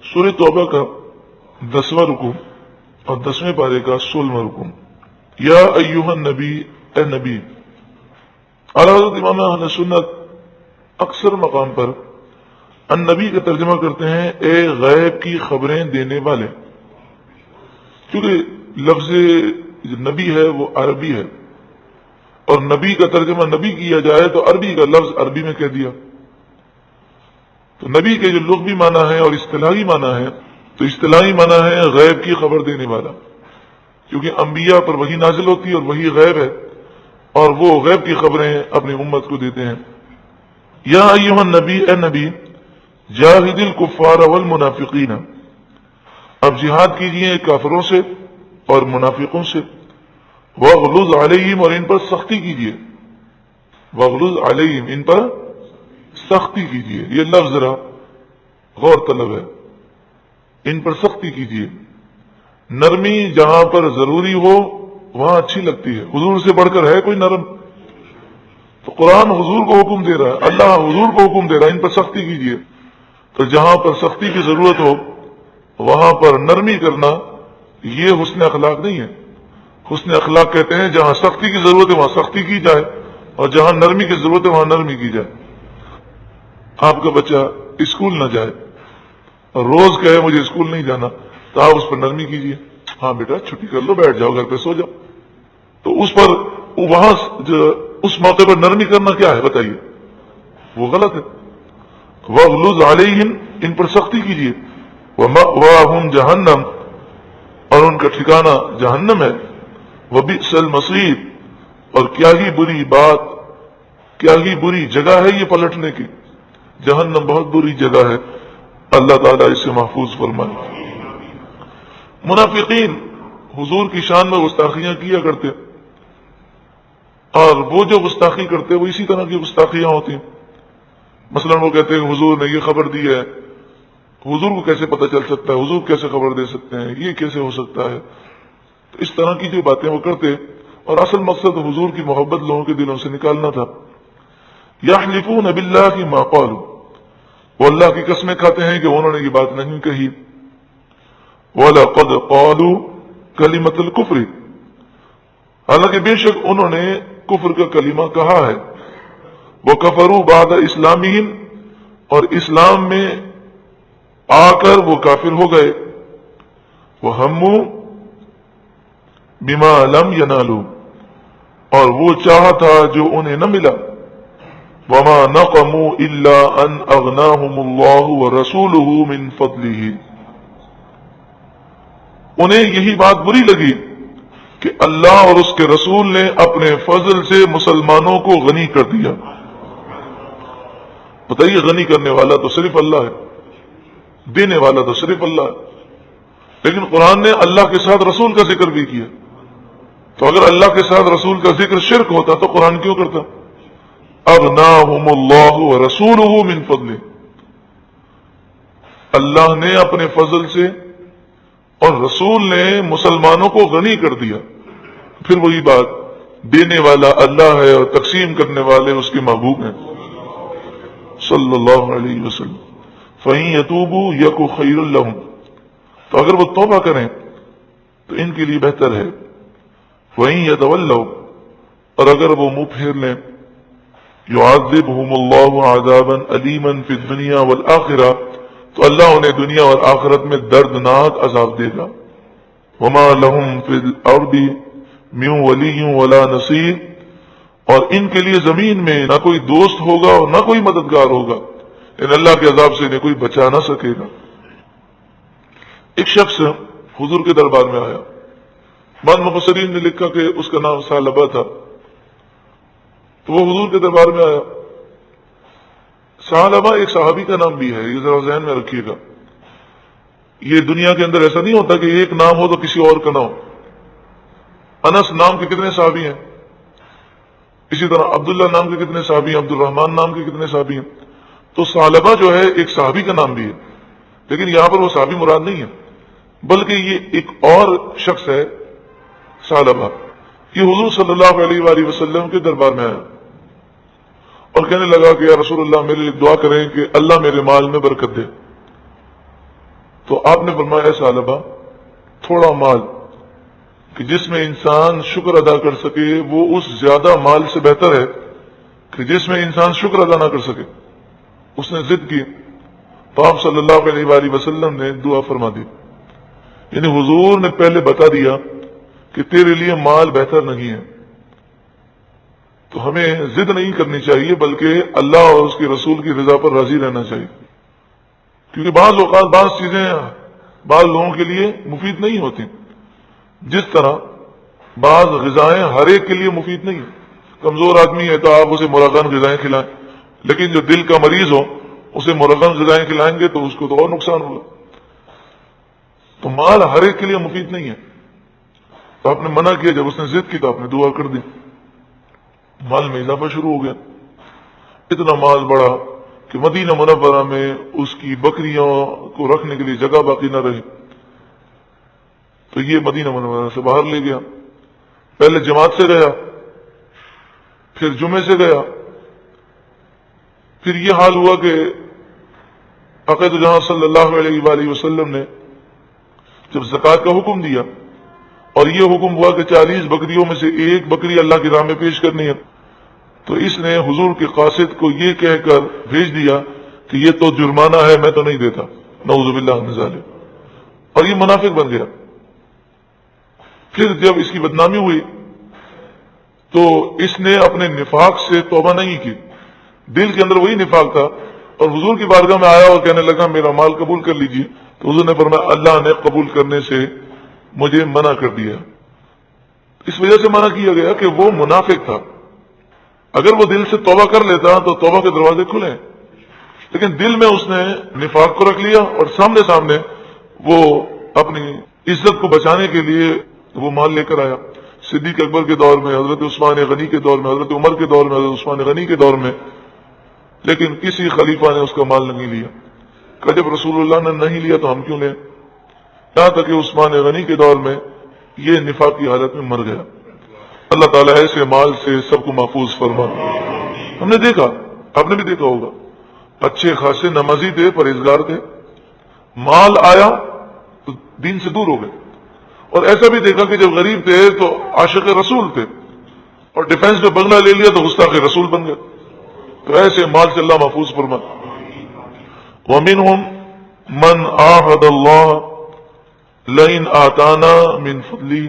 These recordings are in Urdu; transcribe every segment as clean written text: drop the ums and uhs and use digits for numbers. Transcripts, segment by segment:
سورہ توبہ کا 10واں رکوع اور 10ویں پارے کا 16واں رکوع. یا ایھا النبی، اے نبی. اعلیٰ حضرت امام اہل سنت اکثر مقام پر النبی کا ترجمہ کرتے ہیں اے غیب کی خبریں دینے والے، کیونکہ لفظ نبی ہے وہ عربی ہے، اور نبی کا ترجمہ نبی کیا جائے تو عربی کا لفظ عربی میں کہہ دیا. تو نبی کے جو لغوی معنی ہے اور اصطلاحی معنی ہے، تو اصطلاحی معنی ہے غیب کی خبر دینے والا، کیونکہ انبیاء پر وحی نازل ہوتی ہے اور وہی غیب ہے، اور وہ غیب کی خبریں اپنی امت کو دیتے ہیں. یا ایھا النبی، اے نبی. جاہد الکفار والمنافقین، اب جہاد کیجئے کافروں سے اور منافقوں سے. واغلظ علیہم، اور ان پر سختی کیجئے. واغلظ علیہم، ان پر سختی کیجئے. یہ لفظ ذرا غور طلب ہے. ان پر سختی کیجئے. نرمی جہاں پر ضروری ہو وہاں اچھی لگتی ہے. حضور سے بڑھ کر ہے کوئی نرم؟ تو قرآن حضور کو حکم دے رہا ہے، اللہ حضور کو حکم دے رہا ہے ان پر سختی کیجئے. تو جہاں پر سختی کی ضرورت ہو وہاں پر نرمی کرنا یہ حسن اخلاق نہیں ہے. حسن اخلاق کہتے ہیں جہاں سختی کی ضرورت ہے وہاں سختی کی جائے، اور جہاں نرمی کی ضرورت ہے وہاں نرمی کی جائے. آپ کا بچہ اسکول نہ جائے اور روز کہے مجھے اسکول نہیں جانا، تو آپ اس پر نرمی کیجئے. ہاں بیٹا چھٹی کر لو، بیٹھ جاؤ گھر پہ سو جاؤ. تو اس پر وہاں اس موقع پر نرمی کرنا کیا ہے بتائیے؟ وہ غلط ہے. وَاغْلُظْ عَلَيْهِمْ، ان پر سختی کیجئے. وَمَأْوَاهُمْ جَهَنَّمْ، اور ان کا ٹھکانہ جہنم ہے. وَبِئْسَ الْمَصِيرُ، اور کیا ہی بری بات، کیا ہی بری جگہ ہے یہ پلٹنے کی. جہنم بہت بری جگہ ہے، اللہ تعالیٰ اس سے محفوظ فرمائے. منافقین حضور کی شان میں گستاخیاں کیا کرتے، اور وہ جو گستاخی کرتے وہ اسی طرح کی گستاخیاں ہوتی ہیں. مثلا وہ کہتے ہیں کہ حضور نے یہ خبر دی ہے، حضور کو کیسے پتہ چل سکتا ہے، حضور کیسے خبر دے سکتے ہیں، یہ کیسے ہو سکتا ہے. تو اس طرح کی جو باتیں وہ کرتے، اور اصل مقصد حضور کی محبت لوگوں کے دلوں سے نکالنا تھا. یحلفون باللہ ما قالوا، وہ اللہ کی قسمیں کھاتے ہیں کہ انہوں نے یہ بات نہیں کہی. وَلَقَدْ قَالُوا كَلِمَةَ الْكُفْرِ، حالانکہ بے شک انہوں نے کفر کا کلمہ کہا ہے. وَكَفَرُوا بَعْدَ إِسْلَامِهِمْ، اور اسلام میں آ کر وہ کافر ہو گئے. وَهَمُّوا بِمَا لَمْ يَنَالُوا، اور وہ چاہا تھا جو انہیں نہ ملا. وَمَا نَقَمُوا إِلَّا أَنْ أَغْنَاهُمُ اللَّهُ وَرَسُولُهُ مِنْ فَضْلِهِ، انہیں یہی بات بری لگی کہ اللہ اور اس کے رسول نے اپنے فضل سے مسلمانوں کو غنی کر دیا. بتائیے، غنی کرنے والا تو صرف اللہ ہے، دینے والا تو صرف اللہ ہے. لیکن قرآن نے اللہ کے ساتھ رسول کا ذکر بھی کیا. تو اگر اللہ کے ساتھ رسول کا ذکر شرک ہوتا تو قرآن کیوں کرتا؟ اغناہم اللہ ورسولہ من فضلہ، اللہ نے اپنے فضل سے اور رسول نے مسلمانوں کو غنی کر دیا. پھر وہی بات، دینے والا اللہ ہے اور تقسیم کرنے والے اس کے محبوب ہیں صلی اللہ علیہ وسلم. فَإِن يَتُوبُوا يَكُ خَيْرٌ لَهُمْ، تو اگر وہ توبہ کریں تو ان کے لیے بہتر ہے. وَإِن يَتَوَلَّوْا، اور اگر وہ منہ پھیر لیں، يُعَذِّبْهُمُ اللَّهُ عَذَابًا أَلِيمًا فِي الدُّنْيَا وَالْآخِرَةِ، تو اللہ انہیں دنیا اور آخرت میں دردناک عذاب دے گا. وَمَا لَهُمْ فِي الْأَرْضِ مِنْ وَلِيٍّ وَلَا نَصِيرٍ، اور ان کے لیے زمین میں نہ کوئی دوست ہوگا اور نہ کوئی مددگار ہوگا. ان اللہ کے عذاب سے انہیں کوئی بچا نہ سکے گا. ایک شخص حضور کے دربار میں آیا. بعض مفسرین نے لکھا کہ اس کا نام ثعلبہ تھا. تو وہ حضور کے دربار میں آیا. ثعلبہ ایک صحابی کا نام بھی ہے، یہ ذرا ذہن میں رکھیے گا. یہ دنیا کے اندر ایسا نہیں ہوتا کہ ایک نام ہو تو کسی اور کا نہ ہو. انس نام کے کتنے صحابی ہیں، اسی طرح عبداللہ نام کے کتنے صحابی ہیں، عبد الرحمن نام کے کتنے صحابی ہیں. تو ثعلبہ جو ہے ایک صحابی کا نام بھی ہے، لیکن یہاں پر وہ صحابی مراد نہیں ہے، بلکہ یہ ایک اور شخص ہے ثعلبہ. یہ حضور صلی اللہ علیہ وآلہ وسلم کے دربار میں آیا اور کہنے لگا کہ یا رسول اللہ، میرے لیے دعا کریں کہ اللہ میرے مال میں برکت دے. تو آپ نے فرمایا ثعلبہ تھوڑا مال کہ جس میں انسان شکر ادا کر سکے وہ اس زیادہ مال سے بہتر ہے کہ جس میں انسان شکر ادا نہ کر سکے. اس نے ضد کی تو آپ صلی اللہ علیہ وآلہ وسلم نے دعا فرما دی. یعنی حضور نے پہلے بتا دیا کہ تیرے لیے مال بہتر نہیں ہے. تو ہمیں ضد نہیں کرنی چاہیے بلکہ اللہ اور اس کے رسول کی رضا پر راضی رہنا چاہیے. کیونکہ بعض اوقات بعض چیزیں بعض لوگوں کے لیے مفید نہیں ہوتی. جس طرح بعض غذائیں ہر ایک کے لیے مفید نہیں ہیں. کمزور آدمی ہے تو آپ اسے مرغن غذائیں کھلائیں، لیکن جو دل کا مریض ہو اسے مرغن غذائیں کھلائیں گے تو اس کو تو اور نقصان ہوگا. تو مال ہر ایک کے لیے مفید نہیں ہے. تو آپ نے منع کیا. جب اس نے ضد کی تو آپ نے دعا کر دی. مال میں اضافہ شروع ہو گیا. اتنا مال بڑھا کہ مدینہ منورہ میں اس کی بکریوں کو رکھنے کے لیے جگہ باقی نہ رہی. تو یہ مدینہ منورہ سے باہر لے گیا. پہلے جماعت سے گیا، پھر جمعے سے گیا. پھر یہ حال ہوا کہ عقید جہاں صلی اللہ علیہ وآلہ وسلم نے جب زکوٰۃ کا حکم دیا اور یہ حکم ہوا کہ 40 بکریوں میں سے ایک بکری اللہ کی راہ میں پیش کرنی ہے، تو اس نے حضور کے قاصد کو یہ کہہ کر بھیج دیا کہ یہ تو جرمانہ ہے، میں تو نہیں دیتا. نعوذ باللہ من ذالک. اور یہ منافق بن گیا. پھر جب اس کی بدنامی ہوئی تو اس نے اپنے نفاق سے توبہ نہیں کی. دل کے اندر وہی نفاق تھا اور حضور کی بارگاہ میں آیا اور کہنے لگا میرا مال قبول کر لیجیے. تو حضور نے فرمایا اللہ نے قبول کرنے سے مجھے منع کر دیا. اس وجہ سے منع کیا گیا کہ وہ منافق تھا. اگر وہ دل سے توبہ کر لیتا تو توبہ کے دروازے کھلے، لیکن دل میں اس نے نفاق کو رکھ لیا اور سامنے سامنے وہ اپنی عزت کو بچانے کے لیے وہ مال لے کر آیا. صدیق اکبر کے دور میں، حضرت عثمان غنی کے دور میں، حضرت عمر کے دور میں، حضرت عثمان غنی کے دور میں، لیکن کسی خلیفہ نے اس کا مال نہیں لیا. کہ جب رسول اللہ نے نہیں لیا تو ہم کیوں لیں؟ یہاں تک کہ عثمان غنی کے دور میں یہ نفاق کی حالت میں مر گیا. اللہ تعالیٰ ایسے مال سے سب کو محفوظ فرما. ہم نے دیکھا، آپ نے بھی دیکھا ہوگا، اچھے خاصے نمازی تھے، پرہیزگار تھے، مال آیا تو دین سے دور ہو گئے. اور ایسا بھی دیکھا کہ جب غریب تھے تو عاشق رسول تھے اور ڈیفینس میں بنگلہ لے لیا تو گستاخ رسول بن گئے. تو ایسے مال سے اللہ محفوظ فرما. وَمِنْهُمْ مَنْ عَاهَدَ اللَّهَ لَئِنْ آتَانَا مِنْ فَضْلِهِ.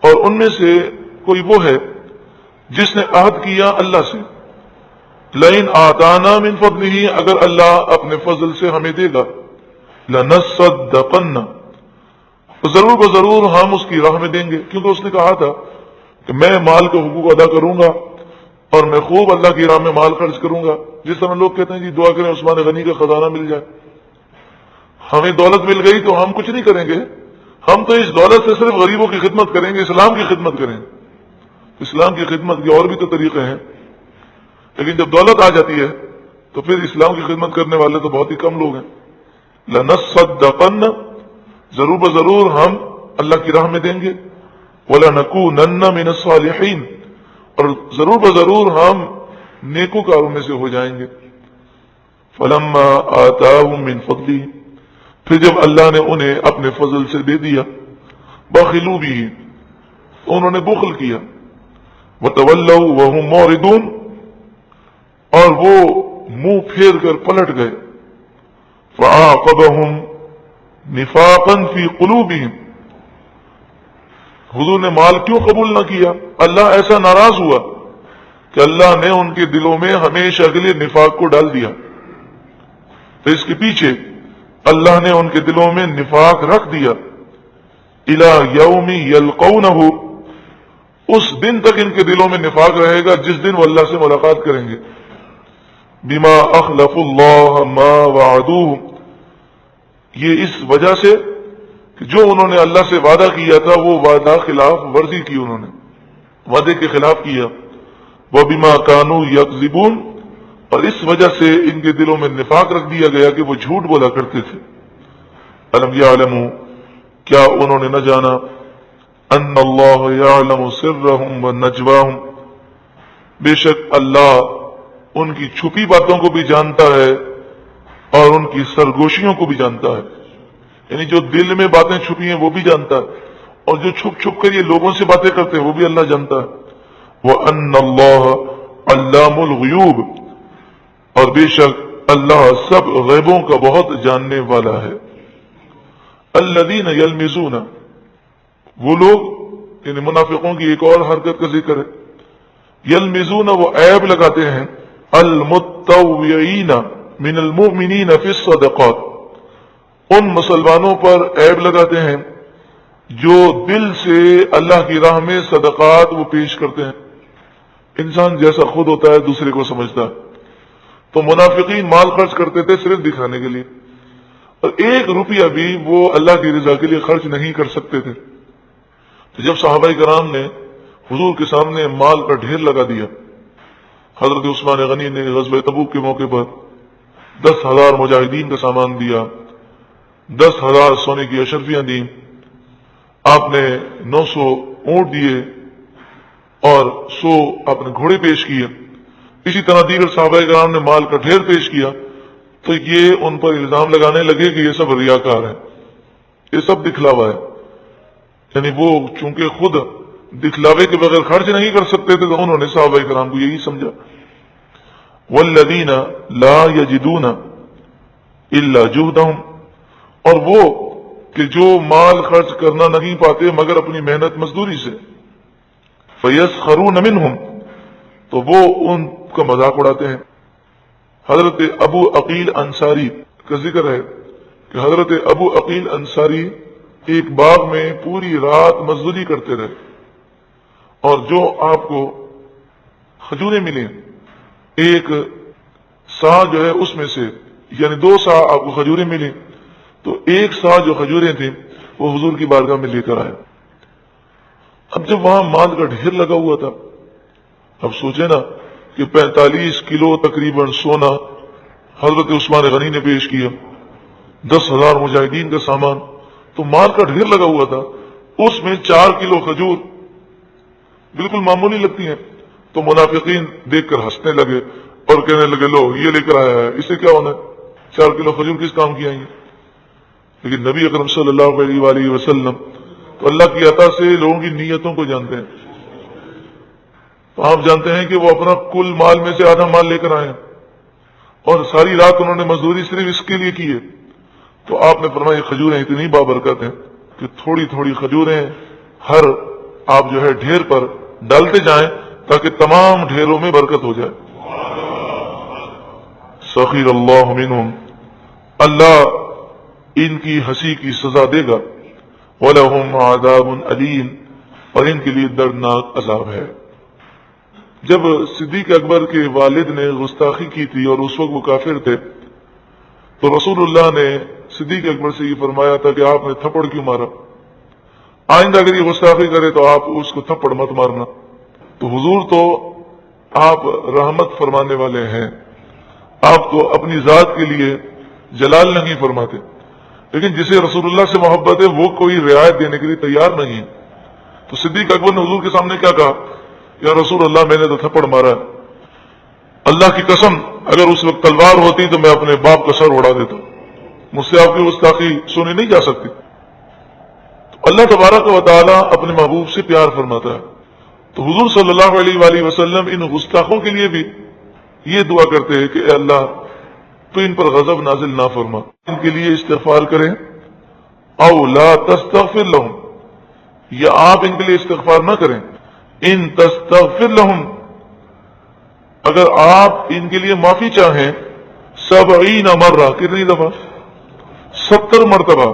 اور ان میں سے کوئی وہ ہے جس نے عہد کیا اللہ سے، لَئِنْ آتَانَا مِنْ فَضْلِهِ، اگر اللہ اپنے فضل سے ہمیں دے گا، لَنَصَّدَّقَنَّ، تو ضرور بضرور ہم اس کی راہ میں دیں گے. کیونکہ اس نے کہا تھا کہ میں مال کا حقوق ادا کروں گا اور میں خوب اللہ کی راہ میں مال خرچ کروں گا. جس طرح لوگ کہتے ہیں جی دعا کریں عثمان غنی کا خزانہ مل جائے. ہمیں دولت مل گئی تو ہم کچھ نہیں کریں گے، ہم تو اس دولت سے صرف غریبوں کی خدمت کریں گے، اسلام کی خدمت کریں گے. اسلام کی خدمت کے اور بھی تو طریقے ہیں، لیکن جب دولت آ جاتی ہے تو پھر اسلام کی خدمت کرنے والے تو بہت ہی کم لوگ ہیں. لَنَصَّدَّقَنَّ، ضرور بضرور ہم اللہ کی راہ میں دیں گے. وَلَنَكُونَنَّ مِنَ الصَّالِحِينَ، اور ضرور بضرور ہم نیکوکاروں میں سے ہو جائیں گے. فَلَمَّا آتَاهُم مِّن فَضْلِهِ، پھر جب اللہ نے انہیں اپنے فضل سے دے دیا، بَخِلُوا بِهِ، انہوں نے بخل کیا، وَتَوَلَّوْا وَهُمْ مُعْرِضُونَ، اور وہ منہ پھیر کر پلٹ گئے. فَعَاقَبَهُمْ نِفَاقًا فِي قُلُوبِهِمْ، حضور نے مال کیوں قبول نہ کیا؟ اللہ ایسا ناراض ہوا کہ اللہ نے ان کے دلوں میں ہمیشہ کے لیے نفاق کو ڈال دیا. تو اس کے پیچھے اللہ نے ان کے دلوں میں نفاق رکھ دیا. الی یوم یلقونہ، اس دن تک ان کے دلوں میں نفاق رہے گا جس دن وہ اللہ سے ملاقات کریں گے. بما اخلف اللہ ما وعدوہ، یہ اس وجہ سے کہ جو انہوں نے اللہ سے وعدہ کیا تھا وہ وعدہ خلاف ورزی کی، انہوں نے وعدے کے خلاف کیا. وَبِمَا كَانُوا يَكْذِبُونَ، اور اس وجہ سے ان کے دلوں میں نفاق رکھ دیا گیا کہ وہ جھوٹ بولا کرتے تھے. أَلَمْ يَعْلَمُوا، کیا انہوں نے نہ جانا، أَنَّ اللَّهَ يَعْلَمُ سِرَّهُمْ وَنَجْوَاهُمْ، بے شک اللہ ان کی چھپی باتوں کو بھی جانتا ہے اور ان کی سرگوشیوں کو بھی جانتا ہے. یعنی جو دل میں باتیں چھپی ہیں وہ بھی جانتا ہے، اور جو چھپ چھپ کر یہ لوگوں سے باتیں کرتے ہیں وہ بھی اللہ جانتا ہے۔ وَأَنَّ اللَّهَ عَلَّامُ الْغُيُوبِ، اور بے شک اللہ سب غیبوں کا بہت جاننے والا ہے۔ الَّذِينَ يَلْمِزُونَ، وہ لوگ یعنی منافقوں کی ایک اور حرکت کا ذکر ہے، یلمزون وہ عیب لگاتے ہیں، المتطوعین من المؤمنین فی الصدقات، ان مسلمانوں پر عیب لگاتے ہیں جو دل سے اللہ کی راہ میں صدقات وہ پیش کرتے ہیں۔ انسان جیسا خود ہوتا ہے دوسرے کو سمجھتا ہے، تو منافقین مال خرچ کرتے تھے صرف دکھانے کے لیے، اور ایک روپیہ بھی وہ اللہ کی رضا کے لیے خرچ نہیں کر سکتے تھے۔ تو جب صحابہ کرام نے حضور کے سامنے مال کا ڈھیر لگا دیا، حضرت عثمان غنی نے غزوہ تبوک کے موقع پر 10,000 مجاہدین کا سامان دیا، 10,000 سونے کی اشرفیاں دیں، آپ نے 900 اونٹ دیے اور 100 آپ نے گھوڑے پیش کیے، اسی طرح دیگر صحابہ کرام نے مال کا ڈھیر پیش کیا، تو یہ ان پر الزام لگانے لگے کہ یہ سب ریاکار ہیں، یہ سب دکھلاوا ہے، یعنی وہ چونکہ خود دکھلاوے کے بغیر خرچ نہیں کر سکتے تھے تو انہوں نے صحابہ کرام کو یہی سمجھا۔ والذین لا یجدون الا جہدہم، اور وہ کہ جو مال خرچ کرنا نہیں پاتے مگر اپنی محنت مزدوری سے، فیسخرون منہم، تو وہ ان کا مذاق اڑاتے ہیں۔ حضرت ابو عقیل انصاری کا ذکر ہے کہ حضرت ابو عقیل انصاری ایک باغ میں پوری رات مزدوری کرتے رہے، اور جو آپ کو کھجوریں ملیں، ایک سا جو ہے اس میں سے یعنی 2 سا آپ کو کھجوریں ملیں، تو 1 سا جو کھجوریں تھیں وہ حضور کی بارگاہ میں لے کر آئے۔ اب جب وہاں مال کا ڈھیر لگا ہوا تھا، اب سوچے نا کہ 45 کلو تقریباً سونا حضرت عثمان غنی نے پیش کیا، 10,000 مجاہدین کا سامان، تو مال کا ڈھیر لگا ہوا تھا، اس میں 4 کلو کھجور بالکل معمولی لگتی ہیں، تو منافقین دیکھ کر ہنسنے لگے اور کہنے لگے لو یہ لے کر آیا ہے، اسے کیا ہونا ہے، 4 کلو کھجور کس کام کی آئیں گے؟ لیکن نبی اکرم صلی اللہ علیہ وآلہ وسلم تو اللہ کی عطا سے لوگوں کی نیتوں کو جانتے ہیں، تو آپ جانتے ہیں کہ وہ اپنا کل مال میں سے آدھا مال لے کر آئے، اور ساری رات انہوں نے مزدوری صرف اس کے لیے کی ہے۔ تو آپ نے فرمایا یہ کھجوریں اتنی بابرکت ہیں کہ تھوڑی تھوڑی کھجوریں ہر آپ جو ہے ڈھیر پر ڈالتے جائیں تاکہ تمام ڈھیروں میں برکت ہو جائے۔ سخیر اللہ منہم، اللہ ان کی ہنسی کی سزا دے گا، وَلَهُمْ عَذَابٌ أَلِيمٌ، اور ان کے لیے دردناک عذاب ہے۔ جب صدیق اکبر کے والد نے گستاخی کی تھی اور اس وقت وہ کافر تھے، تو رسول اللہ نے صدیق اکبر سے یہ فرمایا تھا کہ آپ نے تھپڑ کیوں مارا، آئندہ اگر یہ گستاخی کرے تو آپ اس کو تھپڑ مت مارنا۔ تو حضور تو آپ رحمت فرمانے والے ہیں، آپ تو اپنی ذات کے لیے جلال نہیں فرماتے، لیکن جسے رسول اللہ سے محبت ہے وہ کوئی رعایت دینے کے لیے تیار نہیں ہے۔ تو صدیق اکبر نے حضور کے سامنے کیا کہا، یا رسول اللہ میں نے تو تھپڑ مارا ہے، اللہ کی قسم اگر اس وقت تلوار ہوتی تو میں اپنے باپ کا سر اڑا دیتا، مجھ سے آپ کی گستاخی سنی نہیں جا سکتی۔ تو اللہ تبارک و تعالیٰ اپنے محبوب سے پیار فرماتا ہے، تو حضور صلی اللہ علیہ وآلہ وسلم ان گستاخوں کے لیے بھی یہ دعا کرتے ہیں کہ اے اللہ تو ان پر غضب نازل نہ فرما، ان کے لیے استغفار کریں، او لا تستغفر لهم، یا آپ ان کے لیے استغفار نہ کریں، ان تستغفر لهم، اگر آپ ان کے لیے معافی چاہیں 70 مرہ، کتنی دفعہ؟ 70 مرتبہ،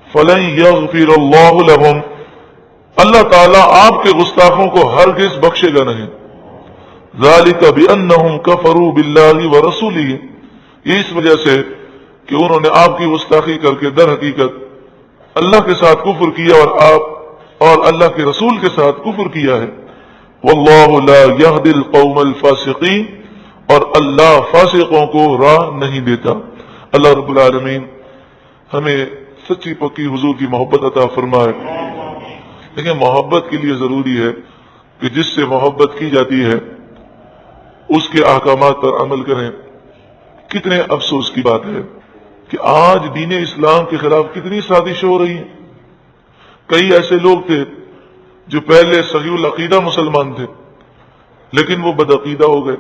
فلن یغفر اللہ لهم، اللہ تعالیٰ آپ کے گستاخوں کو ہرگز بخشے گا نہیں۔ ذالک بانہم کفروا باللہ ورسولہ، یہ اس وجہ سے کہ انہوں نے آپ کی گستاخی کر کے در حقیقت اللہ کے ساتھ کفر کیا اور اللہ کے رسول کے ساتھ کفر کیا ہے۔ واللہ لا یہدی القوم الفاسقین، اور اللہ فاسقوں کو راہ نہیں دیتا۔ اللہ رب العالمین ہمیں سچی پکی حضور کی محبت عطا فرمائے۔ لیکن محبت کے لیے ضروری ہے کہ جس سے محبت کی جاتی ہے اس کے احکامات پر عمل کریں۔ کتنے افسوس کی بات ہے کہ آج دین اسلام کے خلاف کتنی سازشیں ہو رہی ہیں. کئی ایسے لوگ تھے جو پہلے صحیح العقیدہ مسلمان تھے لیکن وہ بدعقیدہ ہو گئے.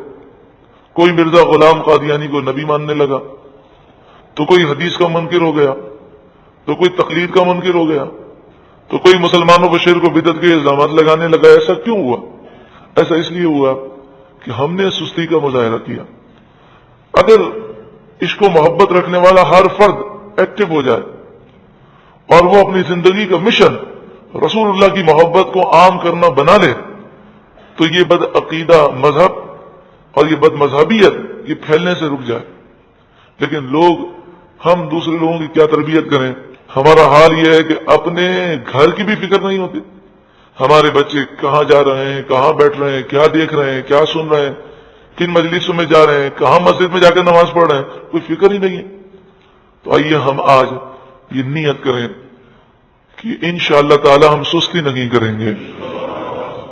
کوئی مرزا غلام قادیانی کو نبی ماننے لگا، تو کوئی حدیث کا منکر ہو گیا، تو کوئی تقلید کا منکر ہو گیا، تو کوئی مسلمانوں بشیر کو بدعت کے الزامات لگانے لگا. ایسا کیوں ہوا؟ ایسا اس لیے ہوا کہ ہم نے سستی کا مظاہرہ کیا. اگر عشق و محبت رکھنے والا ہر فرد ایکٹیو ہو جائے اور وہ اپنی زندگی کا مشن رسول اللہ کی محبت کو عام کرنا بنا لے تو یہ بد عقیدہ مذہب اور یہ بد مذہبیت یہ پھیلنے سے رک جائے. لیکن ہم دوسرے لوگوں کی کیا تربیت کریں؟ ہمارا حال یہ ہے کہ اپنے گھر کی بھی فکر نہیں ہوتی. ہمارے بچے کہاں جا رہے ہیں، کہاں بیٹھ رہے ہیں، کیا دیکھ رہے ہیں، کیا سن رہے ہیں، کن مجلسوں میں جا رہے ہیں، کہاں مسجد میں جا کر نماز پڑھ رہے ہیں، کوئی فکر ہی نہیں ہے. تو آئیے ہم آج یہ نیت کریں کہ انشاءاللہ تعالی ہم سستی نہیں کریں گے.